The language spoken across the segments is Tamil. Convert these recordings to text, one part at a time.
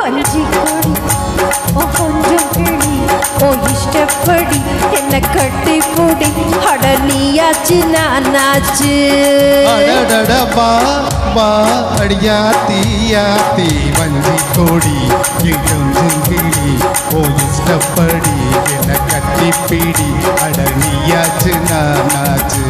அஞ்சி கொடி கொஞ்சம் கிளி ஓ இஷ்டப்படி என்ன கட்டி பொடி அட நீயாச்சு நானாச்சு பா பா அடியாத்தி யாத்தி வஞ்சி கோடி கொஞ்சம் கிளி ஓ இஷ்டப்படி என்ன கட்டி பிடி அட நீயாச்சு நானாச்சு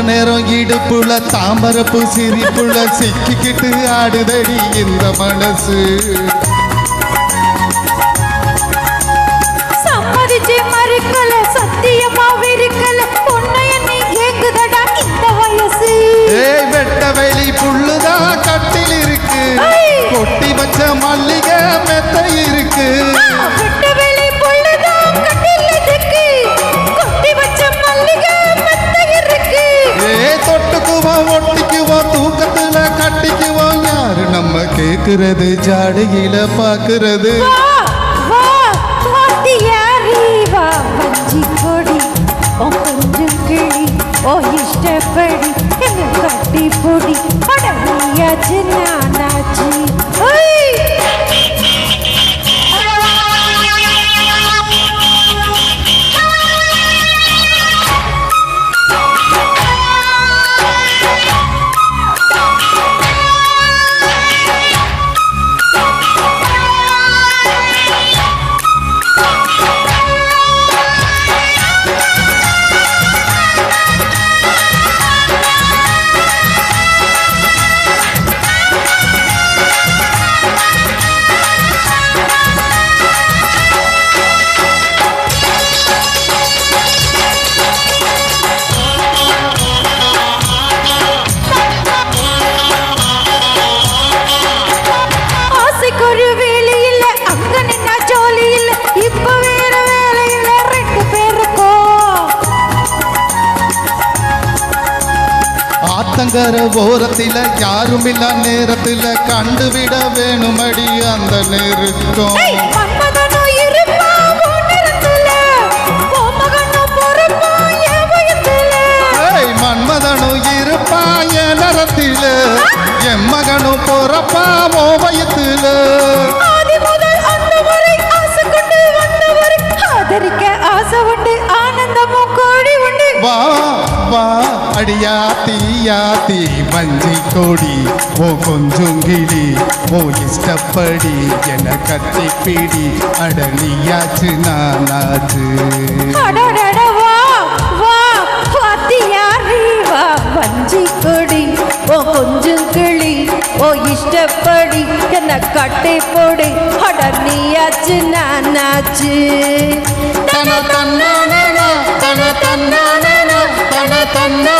நேரம் இடுப்புல தாமரப்பு சிரிப்புல சிக்கிக்கிட்டு ஆடுதடி இந்த மனசு சம்மதிச்சு மறுக்கல சத்தியமா விரிக்கல உன்னைய நீ கேக்குதடா இந்த வயசு ஏய் வெட்ட வெளி புள்ளுதான் கட்டில் இருக்கு கொட்டி வச்ச மல்லிகை மெத்த இருக்கு வெட்ட வெளி புள்ளுதான் கட்டில் இருக்கு கொட்டி வச்ச மல்லிகை மெத்த இருக்கு தொட்டுக்குவோம் ஒட்டிக்குவோம் தூக்கத்துல கட்டிக்குவோம் யாரு நம்ம கேக்குறது ஜாடையில பாக்குறது கொஞ்சம் கிளி ஓ இஷ்டப்படி என்ன கட்டி பொடி அடவியாச்சு நானாச்சு ஆத்தங்கர ஓரத்தில யாருமில்ல நேரத்தில கண்டுவிட வேணுமடி அந்த நெருக்கம் மன்மதனும் இருப்பா என் நரத்தில என் மகனும் பொறப்பா ஓ வயத்துல ஆசை உண்டு ஆனந்தமும் கோடி உண்டு வா வா அடியாத்தி யாத்தி வஞ்சி கோடி ஓ கொஞ்சம் கிளி ஓ இஷ்டப்படி என கத்தி பிடி அடனியாச்சு நானாச்சு வா வா பாத்தியாரி வா வஞ்சி கொடி ஓ கொஞ்சம் கிளி ஓ இஷ்டப்படி என்ன கட்டி பொடி அடனியாச்சு நானாச்சு தன தன்னா தன தன்னா தன தன்னா